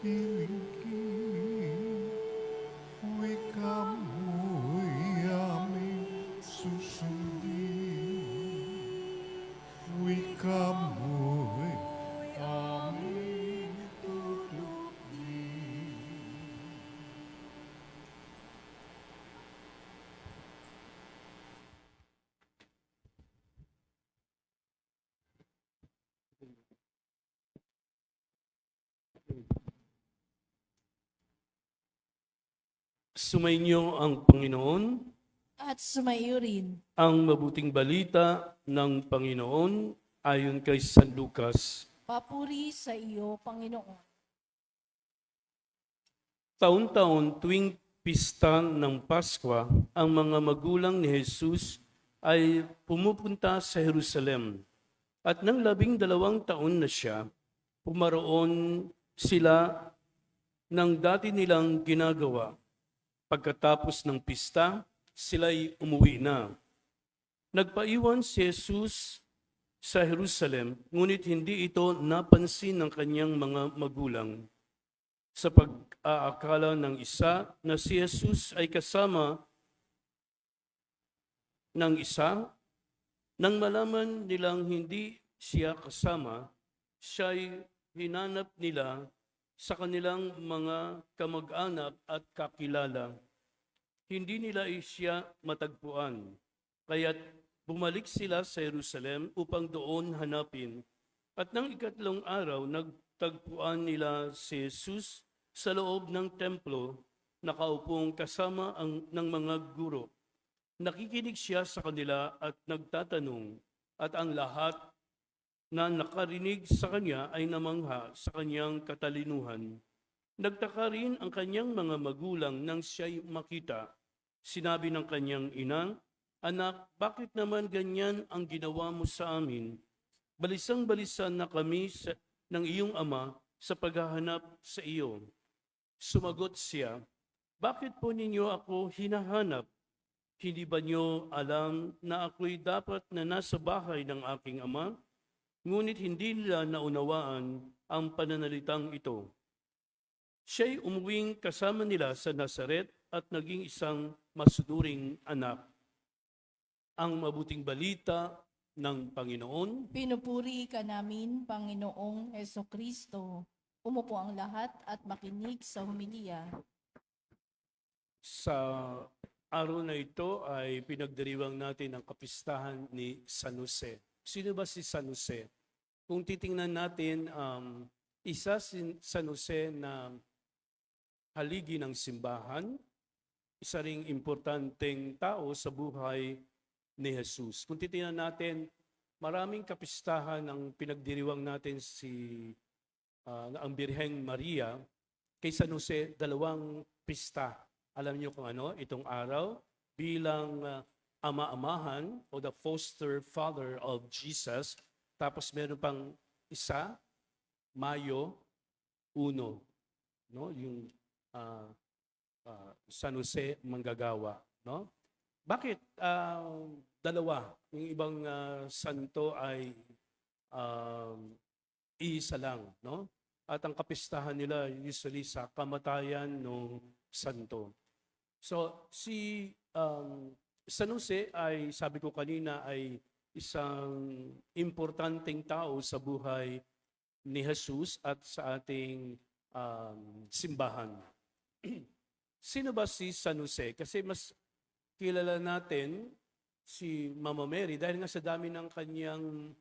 Hilingin, wika mo'y aming susundin. Wika mo'y aming tutukin. Sumainyo ang Panginoon, At sumayo rin. ang mabuting balita ng Panginoon ayon kay San Lucas. Papuri sa iyo, Panginoon. Taon-taon tuwing pista ng Paskwa, ang mga magulang ni Jesus ay pumupunta sa Jerusalem. At nang 12 taon na siya, pumaroon sila ng dati nilang ginagawa. Pagkatapos ng pista, sila'y umuwi na. Nagpaiwan si Jesus sa Jerusalem, ngunit hindi ito napansin ng kanyang mga magulang. Sa pag-aakala ng isa na si Jesus ay kasama ng isa, nang malaman nilang hindi siya kasama, siya'y hinanap nila sa kanilang mga kamag-anak at kakilala. Hindi nila siya matagpuan, kaya't bumalik sila sa Jerusalem upang doon hanapin. At nang ikatlong araw, nagtagpuan nila si Jesus sa loob ng templo, nakaupong kasama ng mga guro. Nakikinig siya sa kanila at nagtatanong, at ang lahat na nakarinig sa kanya ay namangha sa kanyang katalinuhan. Nagtaka rin ang kanyang mga magulang nang siya'y makita. Sinabi ng kanyang ina, "Anak, bakit naman ganyan ang ginawa mo sa amin? Balisang-balisan na kami ng iyong ama sa paghahanap sa iyo." Sumagot siya, "Bakit po ninyo ako hinahanap? Hindi ba niyo alam na ako'y dapat na nasa bahay ng aking ama?" Ngunit hindi nila naunawaan ang pananalitang ito. Siya'y umuwing kasama nila sa Nazaret at naging isang masunuring anak. Ang mabuting balita ng Panginoon. Pinupuri ka namin, Panginoong Hesukristo. Umupo ang lahat at makinig sa humilya. Sa araw na ito ay pinagdiriwang natin ang kapistahan ni San Jose. Sino ba si San Jose? Kung titingnan natin, isa si San Jose na haligi ng simbahan, isa ring importanteng tao sa buhay ni Jesus. Kung titingnan natin, maraming kapistahan ang pinagdiriwang natin ang Birheng Maria. Kay San Jose, 2 pista. Alam niyo kung ano, itong araw, bilang ama-amahan o the foster father of Jesus. Tapos meron pang isa, Mayo 1, no? Yung San Jose Manggagawa, no? Bakit dalawa? Yung ibang santo ay iisa lang, no? At ang kapistahan nila usually sa kamatayan ng santo. So si San Jose ay, sabi ko kanina, ay isang importanteng tao sa buhay ni Jesus at sa ating simbahan. Sino ba si San Jose? Kasi mas kilala natin si Mama Mary dahil nga sa dami ng kanyang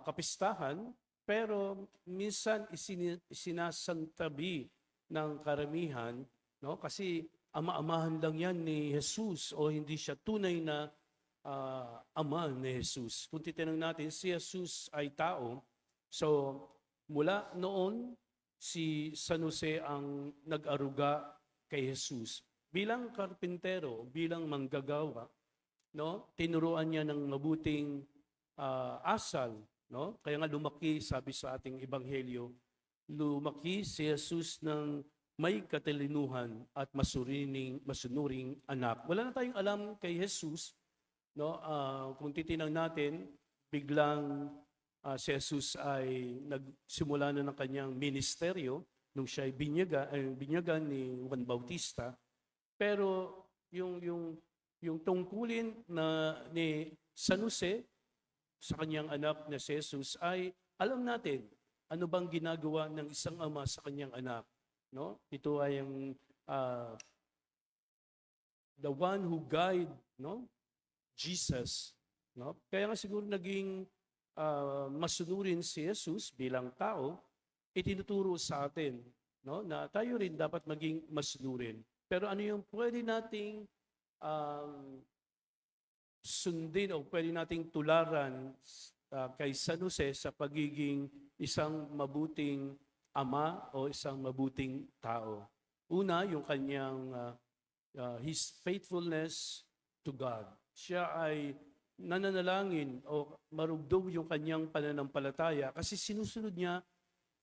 kapistahan, pero minsan isinasantabi ng karamihan, no? Kasi ama-amahan lang yan ni Jesus o hindi siya tunay na ama ni Jesus. Kung titingnan natin, si Jesus ay tao. So, mula noon, si San Jose ang nag-aruga kay Jesus. Bilang karpintero, bilang manggagawa, no? Tinuruan niya ng mabuting asal, no? Kaya nga lumaki, sabi sa ating ebanghelyo, lumaki si Jesus ng may katalinuhan at masunuring anak. Wala na tayong alam kay Jesus, no? Kung titingnan natin, biglang si Jesus ay nagsimula na ng kanyang ministeryo, nung siya ay binyagan ni Juan Bautista. Pero yung tungkulin ni San Jose sa kanyang anak na si Jesus ay alam natin ano bang ginagawa ng isang ama sa kanyang anak, no? Ito ay ang the one who guide, no? Jesus, no? Kaya nga siguro naging masunurin si Jesus bilang tao, itinuturo sa atin, no? Na tayo rin dapat maging masunurin. Pero ano yung pwede nating sundin o pwede nating tularan kay San Jose sa pagiging isang mabuting ama o isang mabuting tao? Una, yung kanyang his faithfulness to God. Siya ay nananalangin o marugdog yung kanyang pananampalataya kasi sinusunod niya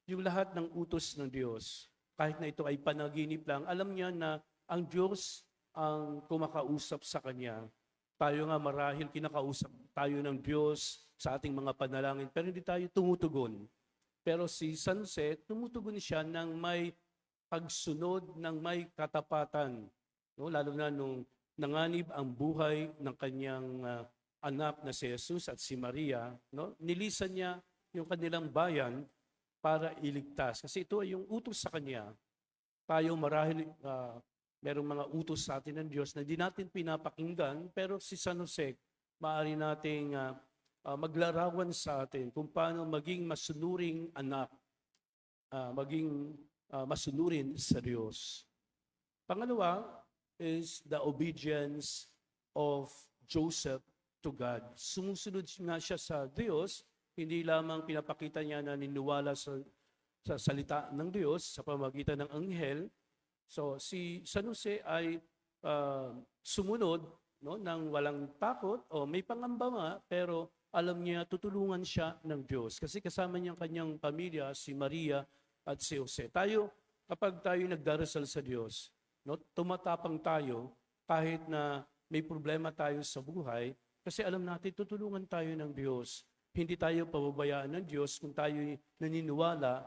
yung lahat ng utos ng Diyos. Kahit na ito ay panaginip lang, alam niya na ang Diyos ang kumakausap sa kanya. Tayo nga marahil kinakausap tayo ng Diyos sa ating mga panalangin, pero hindi tayo tumutugon. Pero si San Jose, tumutugon siya ng may pagsunod, ng may katapatan. No? Lalo na nung nanganib ang buhay ng kanyang anak na si Jesus at si Maria, no? Nilisan niya yung kanilang bayan para iligtas. Kasi ito ay yung utos sa kanya. Tayo marahil merong mga utos sa atin ng Diyos na di natin pinapakinggan, pero si San Jose, maaari nating maglarawan sa atin kung paano maging masunuring anak, maging masunurin sa Diyos. Pangalawa is the obedience of Joseph to God. Sumusunod nga siya sa Diyos, hindi lamang pinapakita niya na niniwala sa salita ng Diyos sa pamamagitan ng anghel. So si San Jose ay sumunod, no, ng walang takot o may pangamba nga, pero alam niya tutulungan siya ng Diyos. Kasi kasama niya ang kanyang pamilya, si Maria at si Jose. Tayo, kapag tayo nagdarasal sa Diyos, no, tumatapang tayo kahit na may problema tayo sa buhay, kasi alam natin tutulungan tayo ng Diyos. Hindi tayo pababayaan ng Diyos kung tayo naniniwala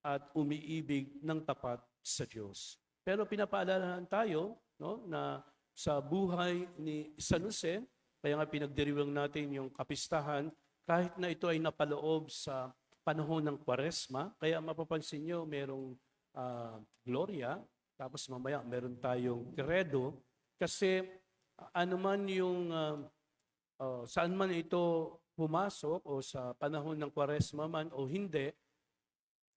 at umiibig ng tapat sa Diyos. Pero pinapaalalahan tayo, no, na sa buhay ni San Jose, kaya nga pinagdiriwang natin yung kapistahan, kahit na ito ay napaloob sa panahon ng Kwaresma, kaya mapapansin nyo merong Gloria, tapos mamaya meron tayong Credo, kasi anuman yung saan man ito pumasok o sa panahon ng Kwaresma man o hindi,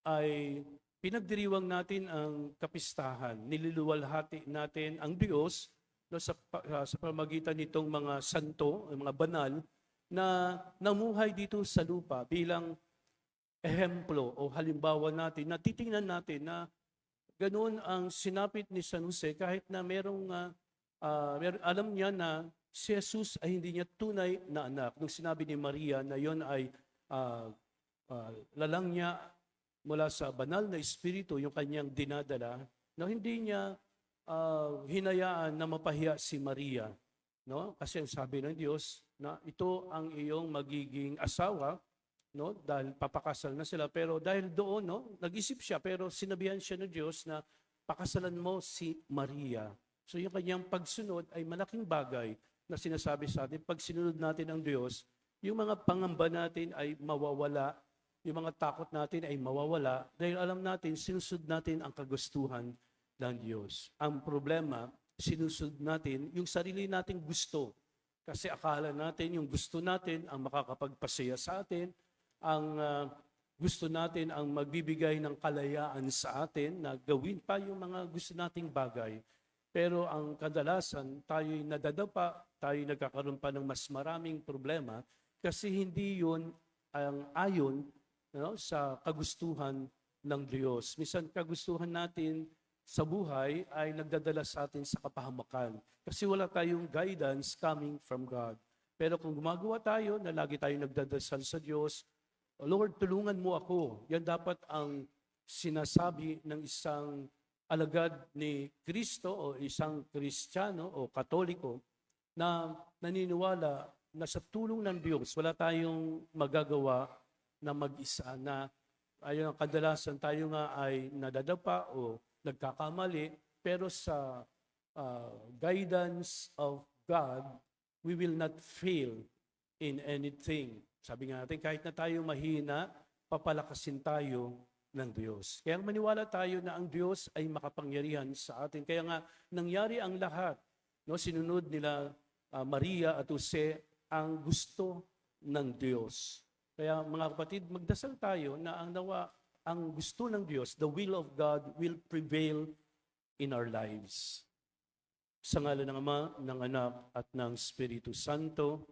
ay pinagdiriwang natin ang kapistahan. Niluluwalhati natin ang Diyos, no, sa pamagitan nitong mga santo, mga banal, na namuhay dito sa lupa bilang ehemplo o halimbawa natin, na titingnan natin na ganoon ang sinapit ni San Jose kahit na alam niya na si Jesus ay hindi niya tunay na anak. Nung sinabi ni Maria na yon ay lalang niya mula sa banal na espiritu, yung kanyang dinadala, no, hindi niya hinayaan na mapahiya si Maria. No? Kasi ang sabi ng Diyos na ito ang iyong magiging asawa, no? Dahil papakasal na sila. Pero dahil doon, no, nag-isip siya, pero sinabihan siya ng Diyos na pakasalan mo si Maria. So yung kanyang pagsunod ay malaking bagay na sinasabi sa atin. Pag sinunod natin ang Diyos, yung mga pangamba natin ay mawawala, yung mga takot natin ay mawawala, dahil alam natin, sinusunod natin ang kagustuhan ng Diyos. Ang problema, sinusunod natin yung sarili nating gusto. Kasi akala natin yung gusto natin ang makakapagpasaya sa atin, ang gusto natin ang magbibigay ng kalayaan sa atin na gawin pa yung mga gusto nating bagay. Pero ang kadalasan, tayo'y nadadapa, tayo'y nagkakaroon pa ng mas maraming problema kasi hindi yun ang ayon, no, sa kagustuhan ng Diyos. Minsan kagustuhan natin sa buhay ay nagdadala sa atin sa kapahamakan kasi wala tayong guidance coming from God. Pero kung gumagawa tayo na lagi tayong nagdadasal sa Diyos, Lord, tulungan mo ako. Yan dapat ang sinasabi ng isang alagad ni Kristo o isang Kristiyano o Katoliko na naniniwala na sa tulong ng Diyos, wala tayong magagawa na mag-isa, na Ayun, kadalasan tayo nga ay nadadapa o nagkakamali, pero sa guidance of God, we will not fail in anything. Sabi nga natin, kahit na tayo mahina, papalakasin tayo ng Diyos. Kaya maniwala tayo na ang Diyos ay makapangyarihan sa atin. Kaya nga, nangyari ang lahat. No, sinunod nila Maria at Jose ang gusto ng Diyos. Kaya mga kapatid, magdasal tayo na ang gusto ng Diyos, the will of God, will prevail in our lives. Sa ngalan ng Ama, ng Anak, at ng Espiritu Santo.